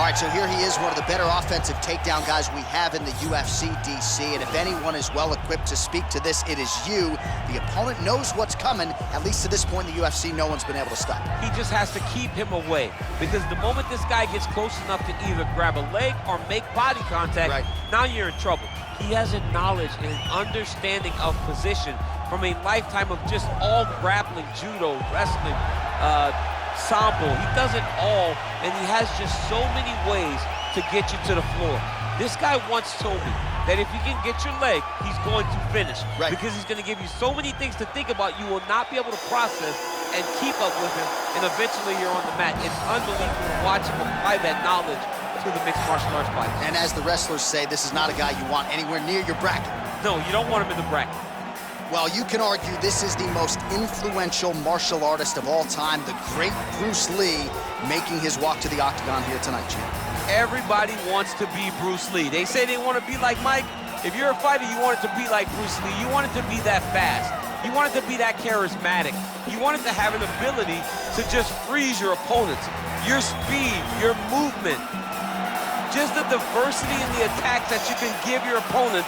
All right, so here he is, one of the better offensive takedown guys we have in the UFC, DC, and if anyone is well-equipped to speak to this, it is you. The opponent knows what's coming. At least to this point in the UFC, no one's been able to stop him. He just has to keep him away, because the moment this guy gets close enough to either grab a leg or make body contact, now you're in trouble. He has a knowledge and an understanding of position from a lifetime of just all grappling, judo, wrestling, sambo. He does it all, and he has just so many ways to get you to the floor. This guy once told me that if you can get your leg, he's going to finish. Because he's going to give you so many things to think about, you will not be able to process and keep up with him, and eventually you're on the mat. It's unbelievable to watch him apply that knowledge to the mixed martial arts fight. And as the wrestlers say, this is not a guy you want anywhere near your bracket. No, you don't want him in the bracket. Well, you can argue this is the most influential martial artist of all time, the great Bruce Lee, making his walk to the octagon here tonight, champ. Everybody wants to be Bruce Lee. They say they want to be like Mike. If you're a fighter, you want it to be like Bruce Lee. You want it to be that fast. You want it to be that charismatic. You want it to have an ability to just freeze your opponents. Your speed, your movement, just the diversity in the attacks that you can give your opponents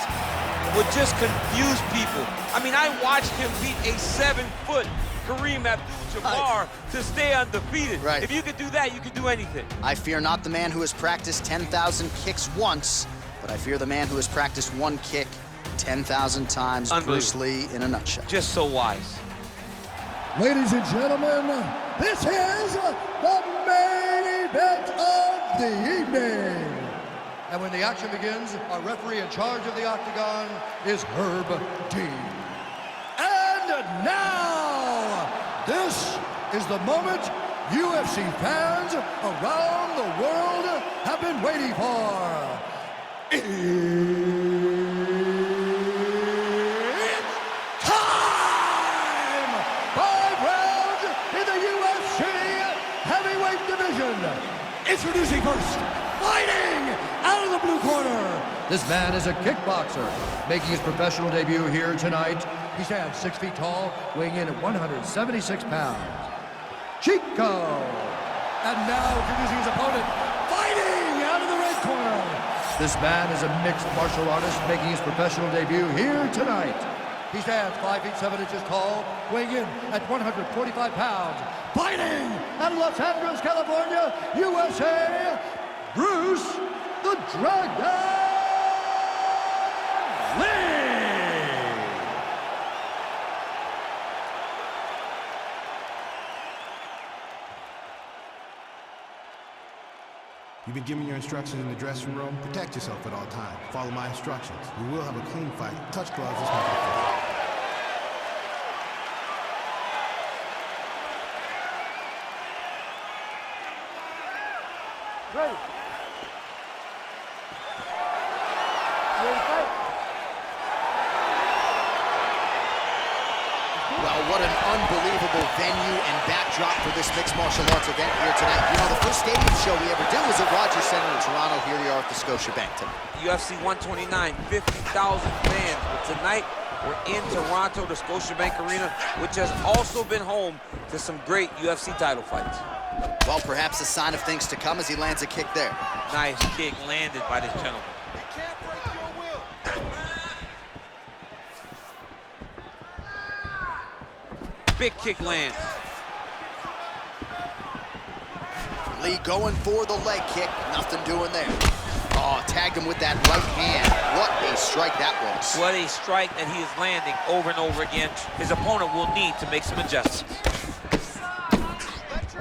would just confuse people. I mean, I watched him beat a 7-foot Kareem Abdul-Jabbar to stay undefeated. If you could do that, you could do anything. I fear not the man who has practiced 10,000 kicks once, but I fear the man who has practiced one kick 10,000 times. Bruce Lee in a nutshell. Just so wise. Ladies and gentlemen, this is the main event of the evening. And when the action begins, our referee in charge of the octagon is Herb Dean. And now, this is the moment UFC fans around the world have been waiting for. It's time! 5 rounds in the UFC heavyweight division. Introducing first, fighting out of the blue corner. This man is a kickboxer, making his professional debut here tonight. He stands 6 feet tall, weighing in at 176 pounds. Chico. And now introducing his opponent, fighting out of the red corner. This man is a mixed martial artist, making his professional debut here tonight. He stands 5 feet 7 inches tall, weighing in at 145 pounds. Fighting out of Los Angeles, California, USA, Bruce the Dragon Lee! You've been given your instructions in the dressing room. Protect yourself at all times. Follow my instructions. We will have a clean fight. Touch gloves is not Ready. Well, what an unbelievable venue and backdrop for this mixed martial arts event here tonight. You know, the first stadium show we ever did was at Rogers Center in Toronto. Here we are at the Scotiabank tonight. UFC 129, 50,000 fans. But tonight, we're in Toronto, the Scotiabank Arena, which has also been home to some great UFC title fights. Well, perhaps a sign of things to come as he lands a kick there. Nice kick landed by this gentleman. Big kick lands. Lee going for the leg kick. Nothing doing there. Oh, tagged him with that right hand. What a strike that was. What a strike that he is landing over and over again. His opponent will need to make some adjustments.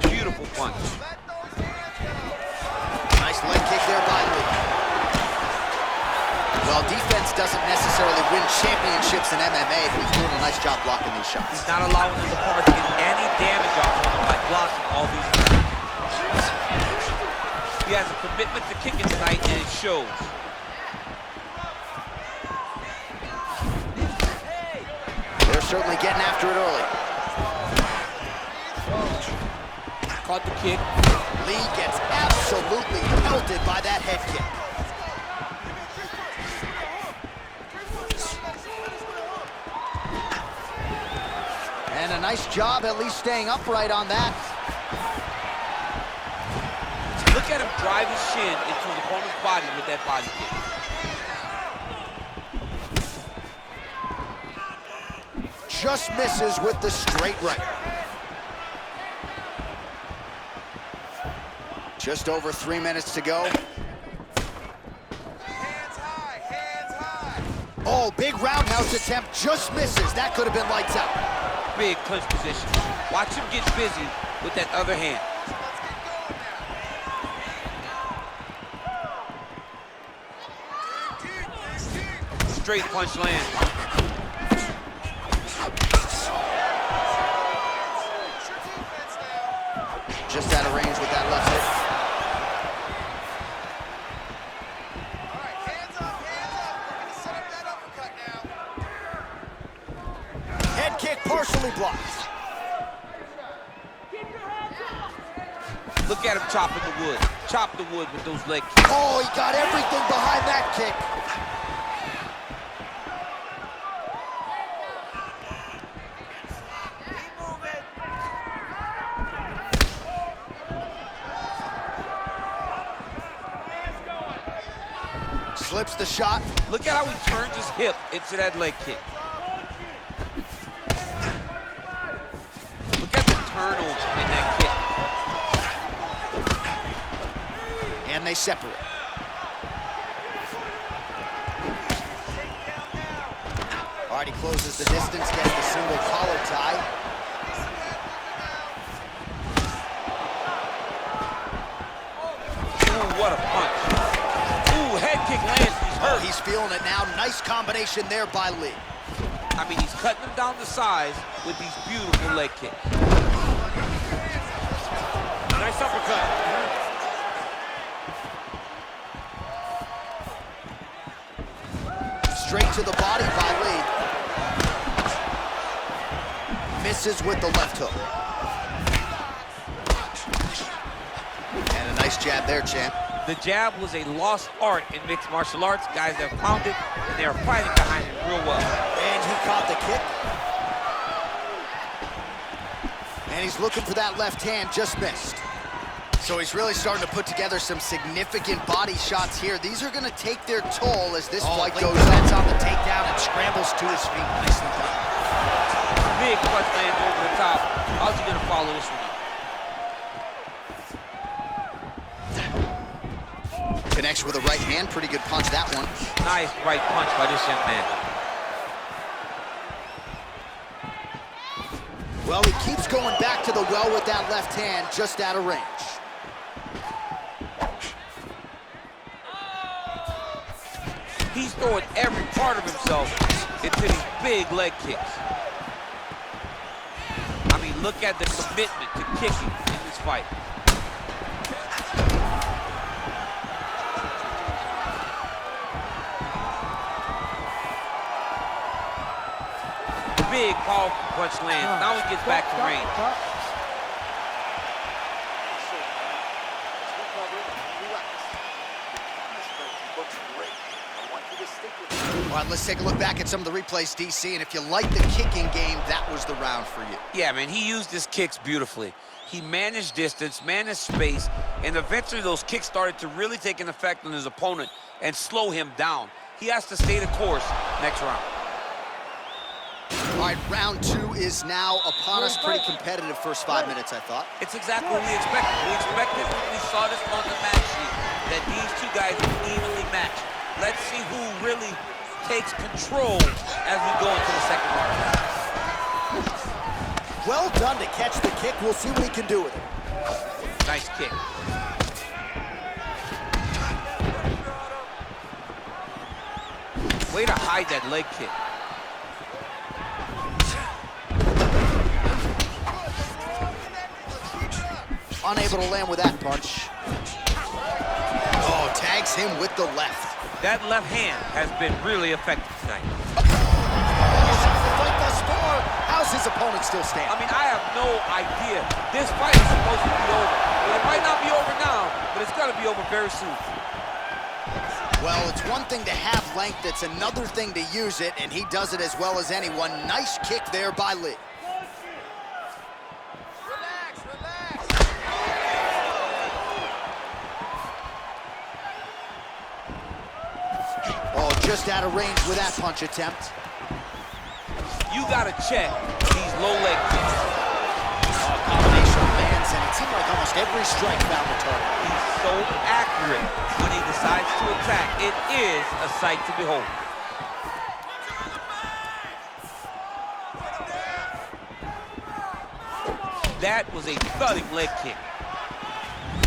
Beautiful punch. Nice leg kick there by Lee. Well, defense doesn't necessarily win championships in MMA, but he's doing a nice job blocking these shots. He's not allowing his opponent to get any damage off him by blocking all these attacks. He has a commitment to kicking tonight, and it shows. They're certainly getting after it early. Caught the kick. Lee gets absolutely pelted by that head kick. And a nice job at least staying upright on that. Look at him drive his shin into his opponent's body with that body kick. Just misses with the straight right. Just over 3 minutes to go. Hands high, hands high. Oh, big roundhouse attempt, just misses. That could have been lights out. Big clinch position. Watch him get busy with that other hand. Straight punch lands. Just out of range with that left hit. All right, hands up, hands up. We're gonna set up that uppercut now. Head kick partially blocked. Look at him chopping the wood. Chop the wood with those leg kicks. Oh, he got everything behind that kick. Slips the shot. Look at how he turns his hip into that leg kick. Look at the turnover in that kick. And they separate. All right, he closes the distance, gets the single collar tie. Ooh, what a punch. Head kick lands, he's hurt. He's feeling it now. Nice combination there by Lee. I mean, he's cutting him down to size with these beautiful leg kicks. Nice uppercut. Straight to the body by Lee. Misses with the left hook. And a nice jab there, champ. The jab was a lost art in mixed martial arts. Guys have found it, and they are fighting behind it real well. And he caught the kick. And he's looking for that left hand, just missed. So he's really starting to put together some significant body shots here. These are gonna take their toll as this fight goes on. On the takedown and scrambles to his feet. Nicely done. Big punch lands over the top. How's he gonna follow this one? Connects with a right hand, pretty good punch, that one. Nice right punch by this young man. Well, he keeps going back to the well with that left hand, just out of range. He's throwing every part of himself into these big leg kicks. I mean, look at the commitment to kicking in this fight. Big, powerful punch lands. Now he gets back to range. All right, let's take a look back at some of the replays, DC, and if you like the kicking game, that was the round for you. Yeah, man, he used his kicks beautifully. He managed distance, managed space, and eventually those kicks started to really take an effect on his opponent and slow him down. He has to stay the course next round. All right, round two is now upon us. Pretty competitive first 5 minutes, I thought. It's exactly what we expected. We expected when we saw this on the match sheet that these two guys were evenly matched. Let's see who really takes control as we go into the second round. Well done to catch the kick. We'll see what he can do with it. Nice kick. Way to hide that leg kick. Unable to land with that punch. Oh, tags him with the left. That left hand has been really effective tonight. Thus far, how's his opponent still standing? I mean, I have no idea. This fight is supposed to be over. Well, it might not be over now, but it's gonna be over very soon. Well, it's one thing to have length, it's another thing to use it, and he does it as well as anyone. Nice kick there by Lee. just out of range with that punch attempt. You gotta check these low leg kicks. Combination lands, and it seemed like almost every strike found the target. He's so accurate when he decides to attack. It is a sight to behold. That was a thudding leg kick.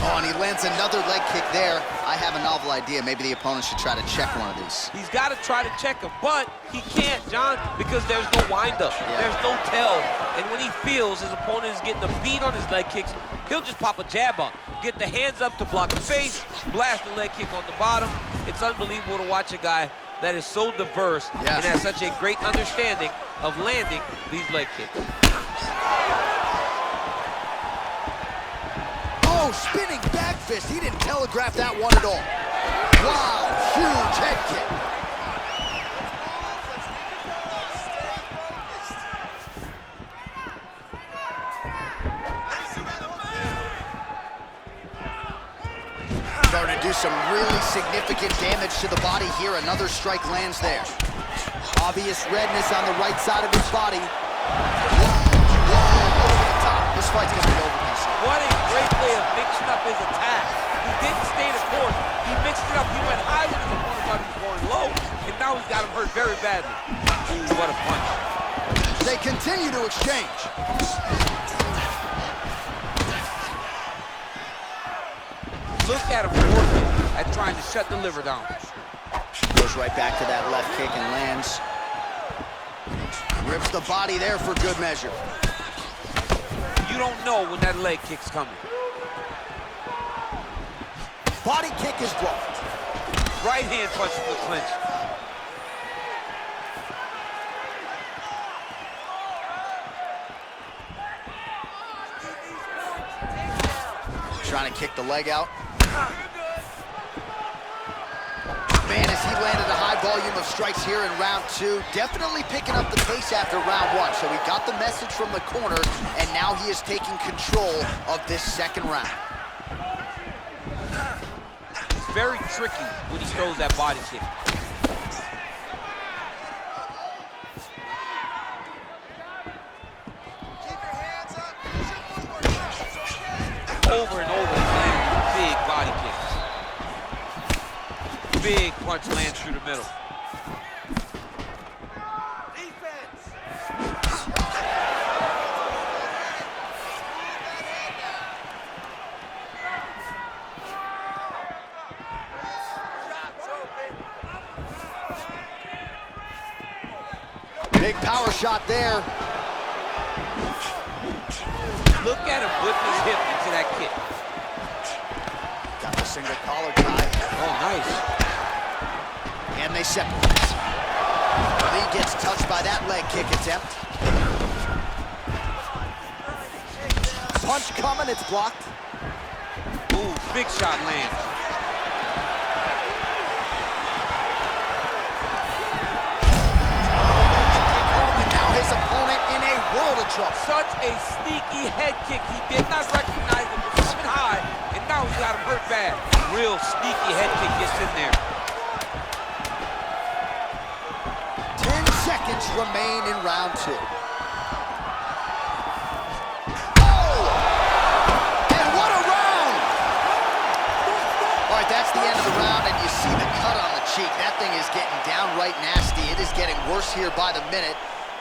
Oh, and he lands another leg kick there. I have a novel idea. Maybe the opponent should try to check one of these. He's got to try to check him, but he can't, John, because there's no windup. Yeah. There's no tell. And when he feels his opponent is getting a beat on his leg kicks, he'll just pop a jab up, get the hands up to block the face, blast the leg kick on the bottom. It's unbelievable to watch a guy that is so diverse and has such a great understanding of landing these leg kicks. Oh, spinning back fist. He didn't telegraph that one at all. Wow, huge head kick. Starting to do some really significant damage to the body here. Another strike lands there. Obvious redness on the right side of his body. Whoa, over the top. This fight's gonna be over. What a great way of mixing up his attack. He didn't stay the course. He mixed it up. He went high when his opponent thought he was going low, and now he's got him hurt very badly. Ooh, what a punch. They continue to exchange. Look at him working at trying to shut the liver down. Goes right back to that left kick and lands. Rips the body there for good measure. You don't know when that leg kick's coming. Body kick is blocked. Right hand punch from the clinch. Trying to kick the leg out. Man, as he landed a high volume of strikes here in round two, definitely picking up the pace after round one. So he got the message from the corner, and now he is taking control of this second round. It's very tricky when he throws that body kick. Over and over, he's landing big body kicks. Big punch lands through the middle. Defense. Big power shot there. Look at him whip his hip into that kick. Got the single collar tie. Oh, nice. And they separate. Lee gets touched by that leg kick attempt. Punch coming, it's blocked. Ooh, big shot lands. And now his opponent in a world of trouble. Such a sneaky head kick. He did not recognize the position high, and now he's got him hurt bad. Real sneaky head kick gets in there. 10 seconds remain in round two. That's the end of the round, and you see the cut on the cheek. That thing is getting downright nasty. It is getting worse here by the minute.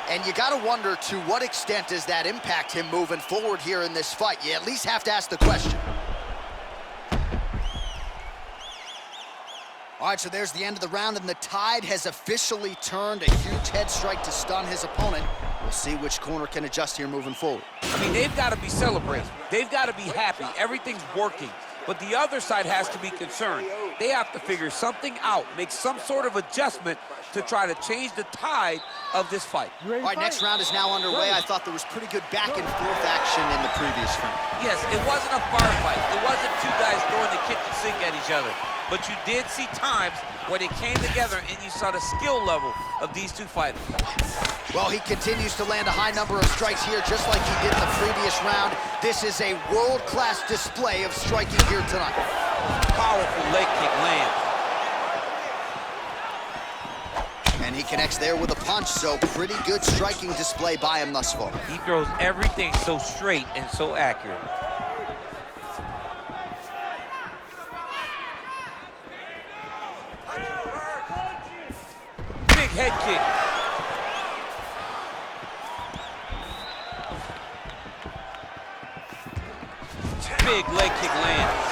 And you got to wonder, to what extent does that impact him moving forward here in this fight? You at least have to ask the question. All right, so there's the end of the round, and the tide has officially turned. A huge head strike to stun his opponent. We'll see which corner can adjust here moving forward. I mean, they've got to be celebrating. They've got to be happy. Everything's working. But the other side has to be concerned. They have to figure something out, make some sort of adjustment to try to change the tide of this fight. All right, next round is now underway. I thought there was pretty good back and forth action in the previous round. Yes, it wasn't a firefight. It wasn't two guys throwing the kitchen sink at each other. But you did see times where they came together and you saw the skill level of these two fighters. Well, he continues to land a high number of strikes here, just like he did in the previous round. This is a world-class display of striking here tonight. Powerful leg kick lands. connects there with a punch, so pretty good striking display by him thus far. He throws everything so straight and so accurate. Big head kick. Big leg kick lands.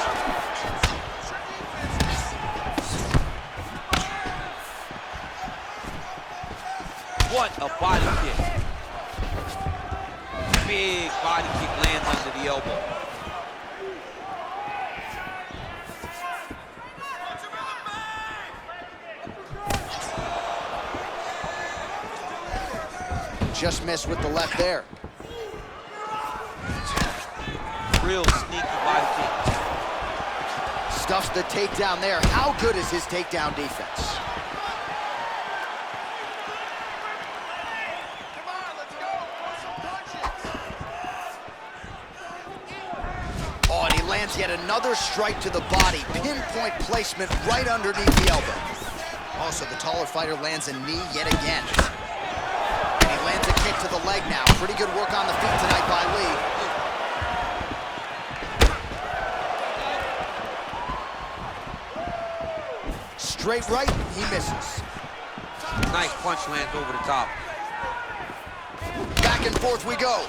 What a body kick. Big body kick lands under the elbow. Just missed with the left there. Real sneaky body kick. Stuffs the takedown there. How good is his takedown defense? Come on, let's go. Throw some punches. Oh, and he lands yet another strike to the body. Pinpoint placement right underneath the elbow. Also, the taller fighter lands a knee yet again. And he lands a kick to the leg now. Pretty good work on the feet tonight by Lee. Straight right, he misses. Nice punch lands over the top. Back and forth we go.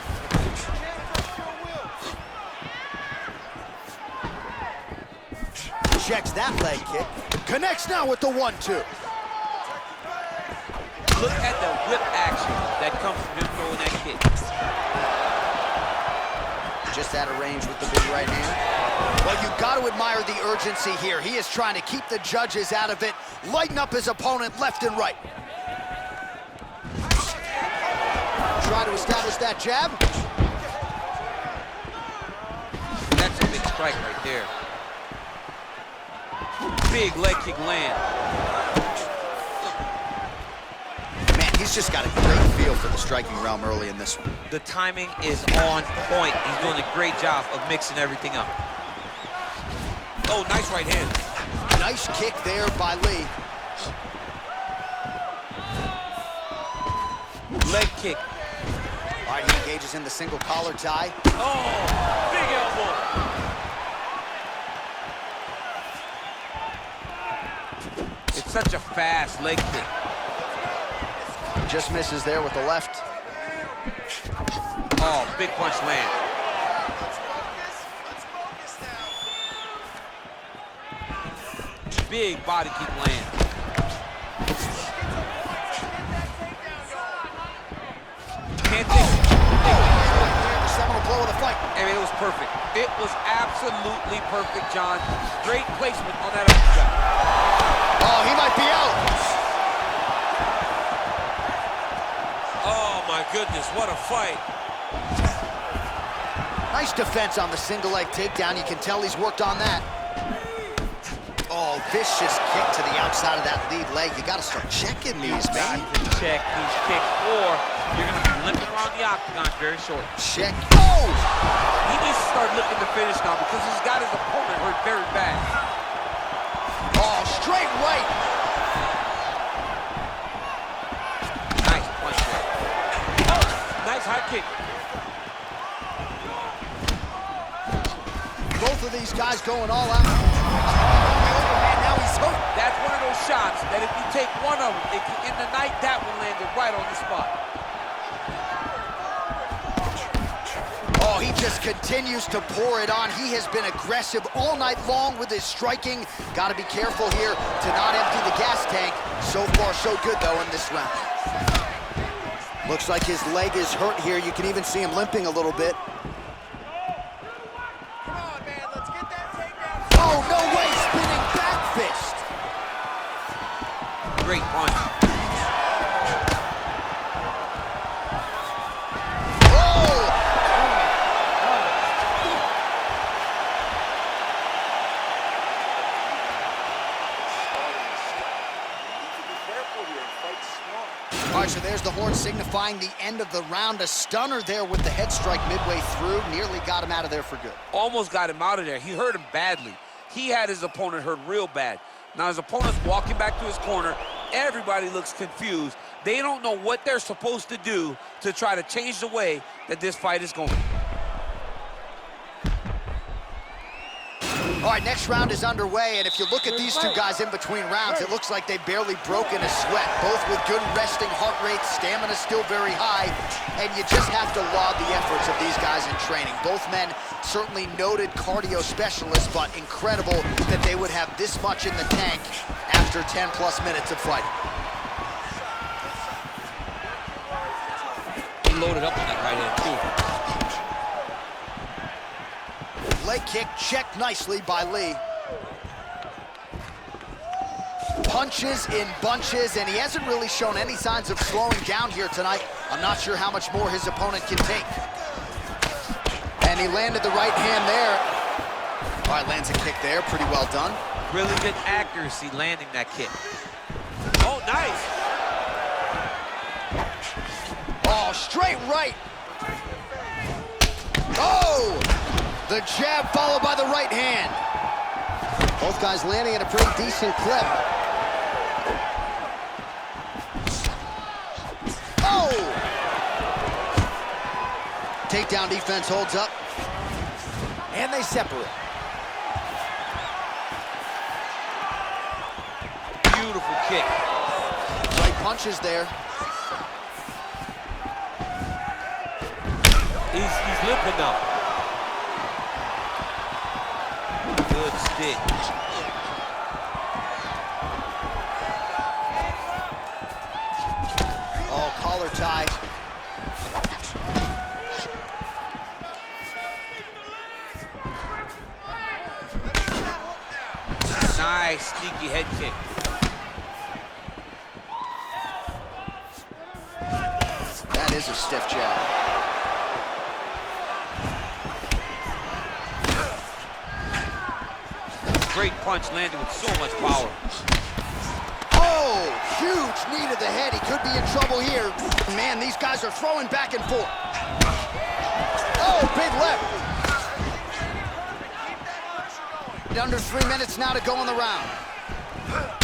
Checks that leg kick. Connects now with the 1-2. Look at the whip action that comes from him throwing that kick. Just out of range with the big right hand. Well, you got to admire the urgency here. He is trying to keep the judges out of it, lighten up his opponent left and right. Try to establish that jab. That's a big strike right there. Big leg kick land. Man, he's just got a great feel for the striking realm early in this one. The timing is on point. He's doing a great job of mixing everything up. Oh, nice right hand. Nice kick there by Lee. Leg kick. All right, he engages in the single collar tie. Oh, big elbow. It's such a fast leg kick. Just misses there with the left. Oh, big punch land. Big body kick land. Can't take it. The seminal blow of the fight. I mean, it was perfect. It was absolutely perfect, John. Great placement on that uppercut. Oh, he might be out. Oh, my goodness, what a fight. Nice defense on the single leg takedown. You can tell he's worked on that. Oh, vicious kick to the outside of that lead leg. You got to start checking these, man. Check these kicks, or you're going to be limping around the octagon very short. Check. Oh! He needs to start looking to finish now because he's got his opponent hurt very bad. Oh, straight right. Nice punch there. Oh, nice high kick. Both of these guys going all out. And now he's hurt. That's one of those shots that if you take one of them, in the night, that one landed right on the spot. Oh, he just continues to pour it on. He has been aggressive all night long with his striking. Got to be careful here to not empty the gas tank. So far, so good, though, in this round. Looks like his leg is hurt here. You can even see him limping a little bit. Come on, man, let's get that takedown. Oh, no way, spinning back fist. Great punch. All right, so there's the horn signifying the end of the round. A stunner there with the head strike midway through. Nearly got him out of there for good. Almost got him out of there. He hurt him badly. He had his opponent hurt real bad. Now his opponent's walking back to his corner, everybody looks confused. They don't know what they're supposed to do to try to change the way that this fight is going. All right, next round is underway, and if you look at these two guys in between rounds, it looks like they've barely broken a sweat, both with good resting heart rates, stamina still very high, and you just have to laud the efforts of these guys in training. Both men certainly noted cardio specialists, but incredible that they would have this much in the tank after 10-plus minutes of fighting. He loaded up on that right hand, too. Leg kick checked nicely by Lee. Punches in bunches, and he hasn't really shown any signs of slowing down here tonight. I'm not sure how much more his opponent can take. And he landed the right hand there. All right, lands a kick there, pretty well done. Really good accuracy landing that kick. Oh, nice. Oh, straight right. Oh! The jab followed by the right hand. Both guys landing at a pretty decent clip. Oh! Takedown defense holds up. And they separate. Beautiful kick. Right punches there. He's limping now. Good stick. Oh, collar tie. Nice, sneaky head kick. That is a stiff jab. Great punch landed with so much power. Oh, huge knee to the head. He could be in trouble here. Man, these guys are throwing back and forth. Oh, big left. Under 3 minutes now to go in the round.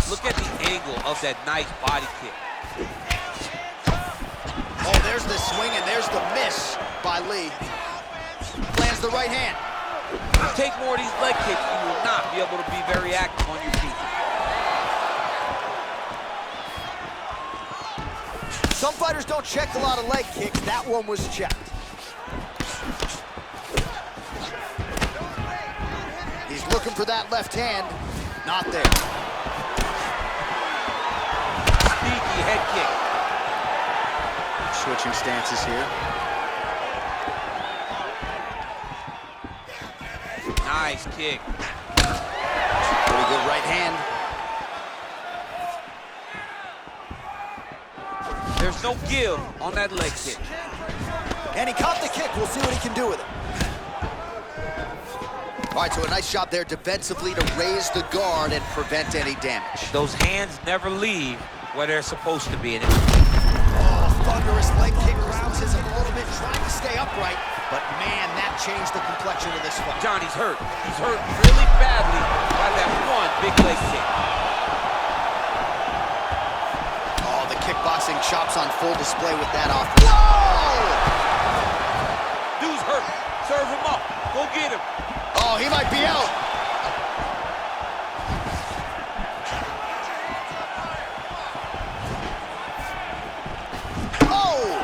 Look at the angle of that nice body kick. Oh, there's the swing and there's the miss by Lee. Lands the right hand. You take more of these leg kicks, you will not be able to be very active on your feet. Some fighters don't check a lot of leg kicks. That one was checked. He's looking for that left hand. Not there. Sneaky head kick. Switching stances here. Nice kick. Pretty good right hand. There's no give on that leg kick. And he caught the kick. We'll see what he can do with it. All right, so a nice job there defensively to raise the guard and prevent any damage. Those hands never leave where they're supposed to be. Oh, thunderous leg kick grounds his opponent, trying to stay upright. But man, that changed the complexion of this fight. Johnny's hurt. He's hurt really badly by that one big leg kick. Oh, the kickboxing chops on full display with that offense. Whoa! Dude's hurt. Serve him up. Go get him. Oh, he might be out. Oh!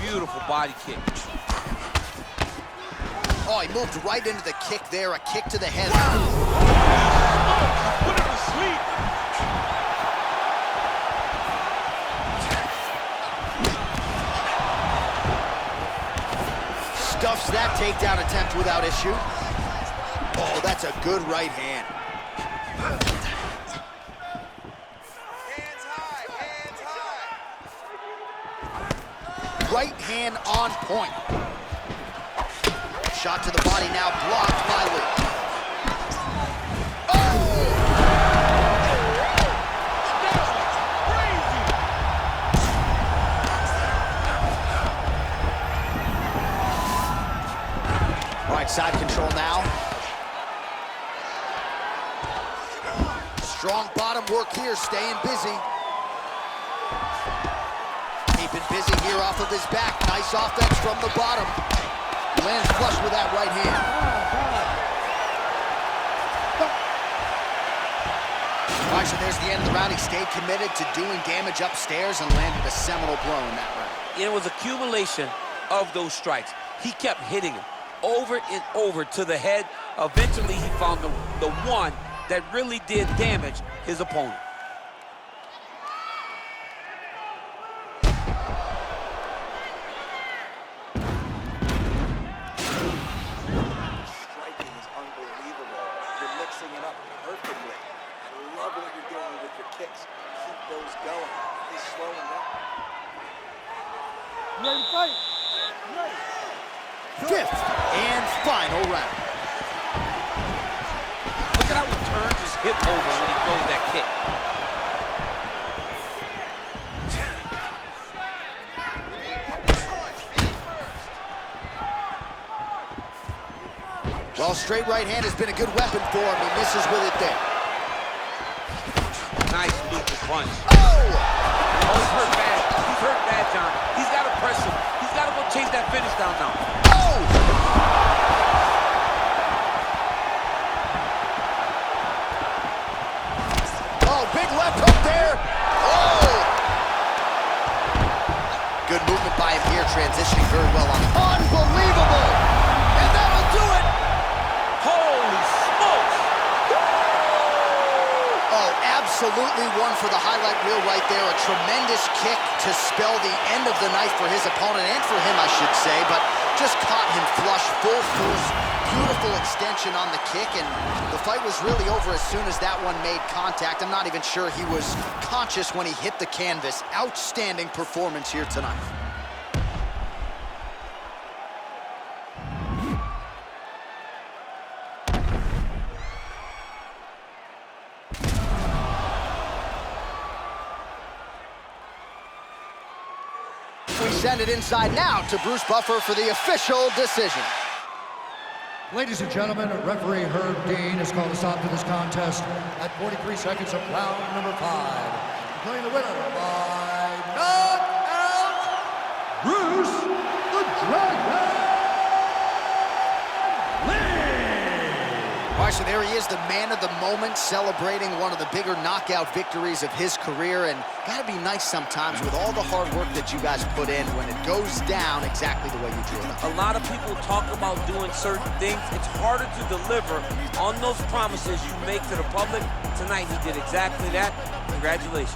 Beautiful body kick. Oh, he moved right into the kick there, a kick to the head. Put him to sleep. Stuffs that takedown attempt without issue. Oh, that's a good right hand. Hands high, hands high. Right hand on point. Shot to the body now, blocked by Lee. Side control now. Strong bottom work here, staying busy. Keeping busy here off of his back. Nice offense from the bottom. Lands flush with that right hand. All right, so there's the end of the round. He stayed committed to doing damage upstairs and landed a seminal blow in that round. It was accumulation of those strikes. He kept hitting him over and over to the head. Eventually, he found the one that really did damage his opponent. Striking is unbelievable. You're mixing it up perfectly. I love what you're doing with your kicks. Keep those going. He's slowing down. Ready to fight? Ready. Fifth and final round. Look at how he turns his hip over when he throws that kick. Well, straight right hand has been a good weapon for him. He misses with it there. Nice looping punch. Oh! Oh, he's hurt bad. He's hurt bad, John. He's got to press him. He's got to go chase that finish down now. Oh! Oh, big left hook there. Oh! Good movement by him here, transitioning very well on. Unbelievable! And that'll do it! Holy smokes! Oh, absolutely one for the highlight reel right there. A tremendous kick to spell the end of the night for his opponent, and for him, I should say, but just caught him flush, full force. Beautiful extension on the kick, and the fight was really over as soon as that one made contact. I'm not even sure he was conscious when he hit the canvas. Outstanding performance here tonight. We send it inside now to Bruce Buffer for the official decision. Ladies and gentlemen, referee Herb Dean has called a stop to this contest at 43 seconds of round number 5. Declaring the winner by knockout, Bruce the Dragon Lee! All right, so there he is, the man of the moment, celebrating one of the bigger knockout victories of his career. And gotta be nice sometimes with all the hard work that you guys put in when it goes down exactly the way you drew it up. A lot of people talk about doing certain things. It's harder to deliver on those promises you make to the public. Tonight, he did exactly that. Congratulations.